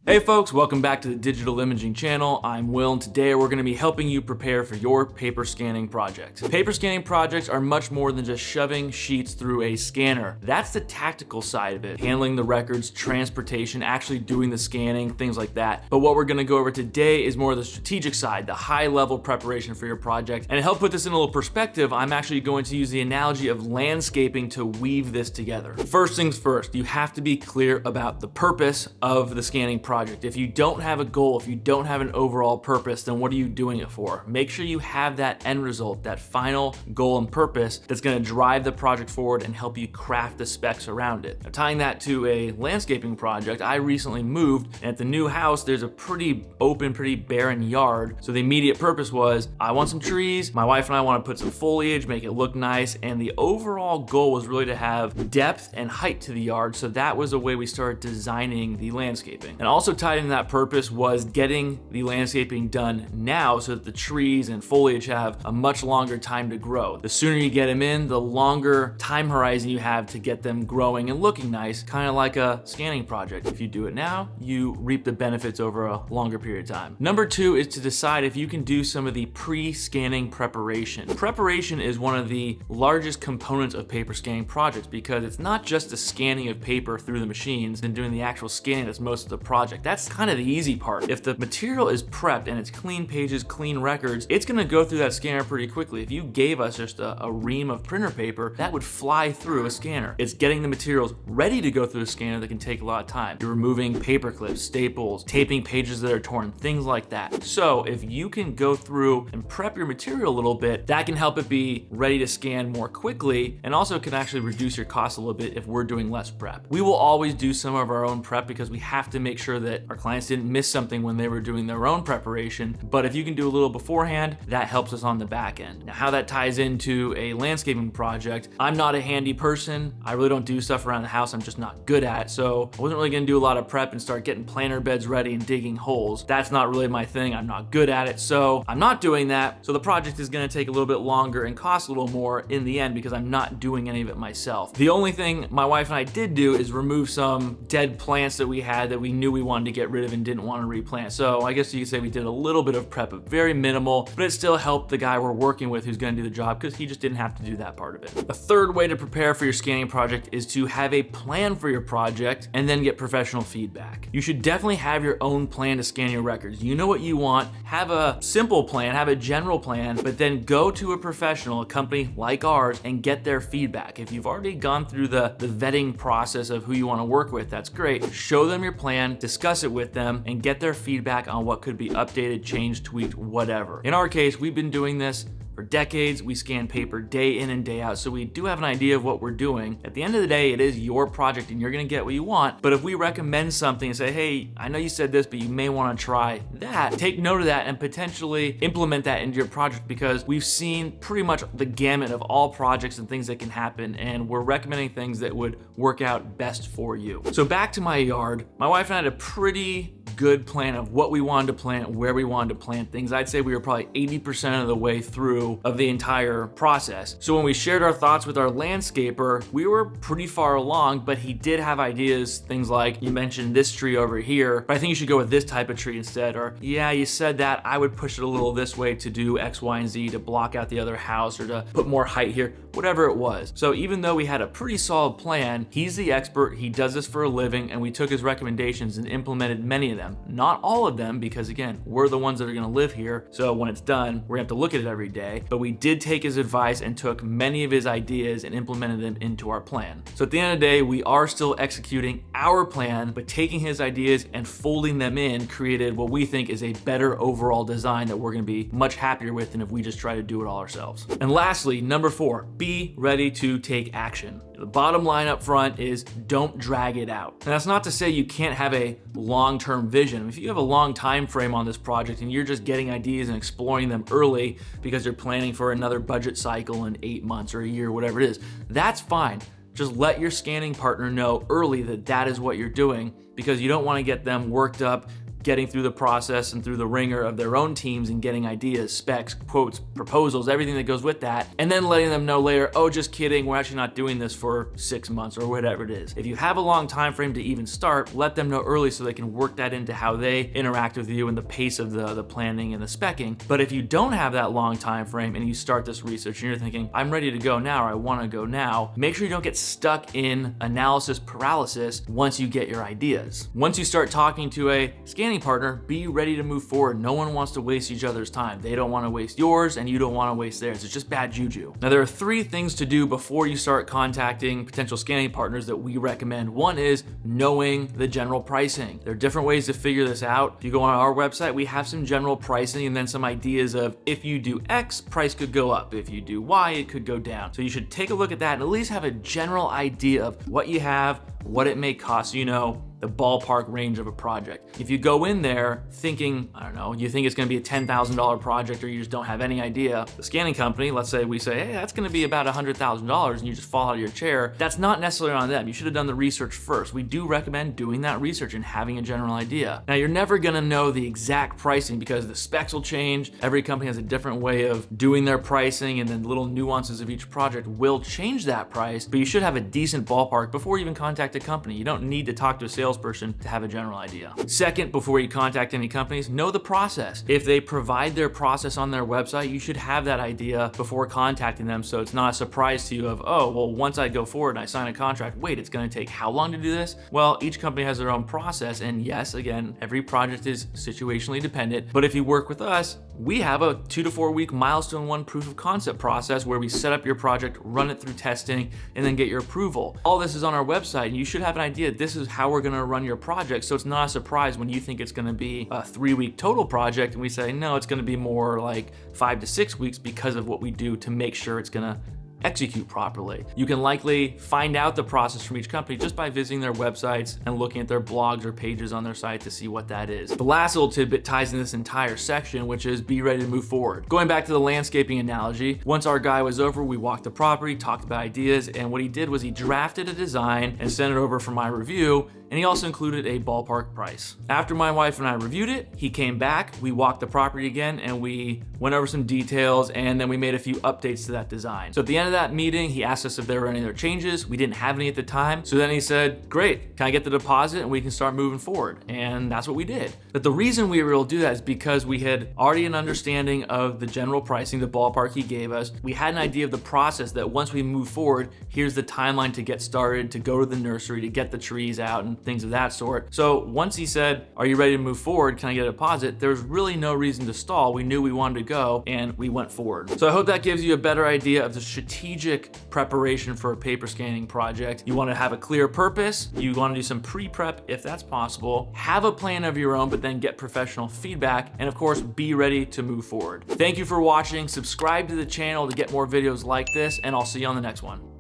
Hey folks, welcome back to the Digital Imaging channel. I'm Will, and today we're going to be helping you prepare for your paper scanning project. Paper scanning projects are much more than just shoving sheets through a scanner. That's the tactical side of it, handling the records, transportation, actually doing the scanning, things like that. But what we're going to go over today is more of the strategic side, the high-level preparation for your project. And to help put this in a little perspective, I'm actually going to use the analogy of landscaping to weave this together. First things first, you have to be clear about the purpose of the scanning project. If you don't have a goal, if you don't have an overall purpose, then what are you doing it for? Make sure you have that end result, that final goal and purpose that's going to drive the project forward and help you craft the specs around it. Now, tying that to a landscaping project, I recently moved, and at the new house, there's a pretty open, pretty barren yard. So the immediate purpose was, I want some trees, my wife and I want to put some foliage, make it look nice, and the overall goal was really to have depth and height to the yard. So that was a way we started designing the landscaping. And also tied in that purpose was getting the landscaping done now so that the trees and foliage have a much longer time to grow. The sooner you get them in, the longer time horizon you have to get them growing and looking nice, kind of like a scanning project. If you do it now, you reap the benefits over a longer period of time. Number two is to decide if you can do some of the pre-scanning preparation. Preparation is one of the largest components of paper scanning projects because it's not just the scanning of paper through the machines and doing the actual scanning that's most of the project. That's kind of the easy part. If the material is prepped and it's clean pages, clean records, it's gonna go through that scanner pretty quickly. If you gave us just a ream of printer paper, that would fly through a scanner. It's getting the materials ready to go through a scanner that can take a lot of time. You're removing paper clips, staples, taping pages that are torn, things like that. So if you can go through and prep your material a little bit, that can help it be ready to scan more quickly, and also can actually reduce your cost a little bit if we're doing less prep. We will always do some of our own prep because we have to make sure that our clients didn't miss something when they were doing their own preparation. But if you can do a little beforehand, that helps us on the back end. Now, how that ties into a landscaping project, I'm not a handy person. I really don't do stuff around the house. I'm just not good at it. So I wasn't really gonna do a lot of prep and start getting planter beds ready and digging holes. That's not really my thing. I'm not good at it. So I'm not doing that. So the project is gonna take a little bit longer and cost a little more in the end because I'm not doing any of it myself. The only thing my wife and I did do is remove some dead plants that we had that we knew we wanted to get rid of and didn't want to replant. So I guess you could say we did a little bit of prep, but very minimal, but it still helped the guy we're working with who's going to do the job because he just didn't have to do that part of it. A third way to prepare for your scanning project is to have a plan for your project and then get professional feedback. You should definitely have your own plan to scan your records. You know what you want, have a simple plan, have a general plan, but then go to a professional, a company like ours, and get their feedback. If you've already gone through the vetting process of who you want to work with, that's great. Show them your plan, discuss it with them, and get their feedback on what could be updated, changed, tweaked, whatever. In our case, we've been doing this for decades. We scan paper day in and day out, so we do have an idea of what we're doing. At the end of the day, it is your project and you're gonna get what you want. But if we recommend something and say, hey, I know you said this, but you may wanna try that, take note of that and potentially implement that into your project, because we've seen pretty much the gamut of all projects and things that can happen, and we're recommending things that would work out best for you. So back to my yard, my wife and I had a pretty good plan of what we wanted to plant, where we wanted to plant things. I'd say we were probably 80% of the way through of the entire process. So when we shared our thoughts with our landscaper, we were pretty far along, but he did have ideas, things like, you mentioned this tree over here, but I think you should go with this type of tree instead. Or, yeah, you said that, I would push it a little this way to do X, Y, and Z to block out the other house or to put more height here, whatever it was. So even though we had a pretty solid plan, he's the expert, he does this for a living, and we took his recommendations and implemented many of them. Not all of them, because again, we're the ones that are gonna live here. So when it's done, we're gonna have to look at it every day. But we did take his advice and took many of his ideas and implemented them into our plan. So at the end of the day, we are still executing our plan, but taking his ideas and folding them in created what we think is a better overall design that we're gonna be much happier with than if we just try to do it all ourselves. And lastly, number 4, be ready to take action. The bottom line up front is don't drag it out. And that's not to say you can't have a long-term vision. If you have a long time frame on this project and you're just getting ideas and exploring them early because you're planning for another budget cycle in 8 months or a year, whatever it is, that's fine. Just let your scanning partner know early that that is what you're doing, because you don't want to get them worked up, getting through the process and through the ringer of their own teams and getting ideas, specs, quotes, proposals, everything that goes with that, and then letting them know later, oh, just kidding, we're actually not doing this for 6 months or whatever it is. If you have a long time frame to even start, let them know early so they can work that into how they interact with you and the pace of the planning and the specking. But if you don't have that long time frame and you start this research and you're thinking, I'm ready to go now, or I want to go now, make sure you don't get stuck in analysis paralysis once you get your ideas. Once you start talking to a scanning partner, be ready to move forward. No one wants to waste each other's time. They don't want to waste yours and you don't want to waste theirs. It's just bad juju. Now, there are 3 things to do before you start contacting potential scanning partners that we recommend. One is knowing the general pricing. There are different ways to figure this out. If you go on our website, we have some general pricing and then some ideas of if you do X, price could go up. If you do Y, it could go down. So you should take a look at that and at least have a general idea of what you have, what it may cost, you know, the ballpark range of a project. If you go in there thinking, I don't know, you think it's gonna be a $10,000 project or you just don't have any idea, the scanning company, let's say we say, hey, that's gonna be about $100,000 and you just fall out of your chair, that's not necessarily on them. You should have done the research first. We do recommend doing that research and having a general idea. Now, you're never gonna know the exact pricing because the specs will change. Every company has a different way of doing their pricing and then little nuances of each project will change that price, but you should have a decent ballpark before you even contact a company. You don't need to talk to a salesperson to have a general idea. Second, before you contact any companies, know the process. If they provide their process on their website, you should have that idea before contacting them so it's not a surprise to you of, oh, well, once I go forward and I sign a contract, wait, it's gonna take how long to do this? Well, each company has their own process, and yes, again, every project is situationally dependent, but if you work with us, we have a 2 to 4 week milestone 1 proof of concept process where we set up your project, run it through testing, and then get your approval. All this is on our website, and you should have an idea, this is how we're gonna run your project, so it's not a surprise when you think it's gonna be a 3-week total project, and we say, no, it's gonna be more like 5 to 6 weeks because of what we do to make sure it's gonna execute properly. You can likely find out the process from each company just by visiting their websites and looking at their blogs or pages on their site to see what that is. The last little tidbit ties in this entire section, which is be ready to move forward. Going back to the landscaping analogy, once our guy was over, we walked the property, talked about ideas, and what he did was he drafted a design and sent it over for my review, and he also included a ballpark price. After my wife and I reviewed it, he came back, we walked the property again, and we went over some details, and then we made a few updates to that design. So at the end of that meeting, he asked us if there were any other changes. We didn't have any at the time. So then he said, great, can I get the deposit and we can start moving forward? And that's what we did. But the reason we were able to do that is because we had already an understanding of the general pricing, the ballpark he gave us. We had an idea of the process that once we move forward, here's the timeline to get started, to go to the nursery, to get the trees out and things of that sort. So once he said, are you ready to move forward? Can I get a deposit? There's really no reason to stall. We knew we wanted to go and we went forward. So I hope that gives you a better idea of the strategic preparation for a paper scanning project. You want to have a clear purpose. You want to do some pre-prep if that's possible. Have a plan of your own, but then get professional feedback. And of course, be ready to move forward. Thank you for watching. Subscribe to the channel to get more videos like this, and I'll see you on the next one.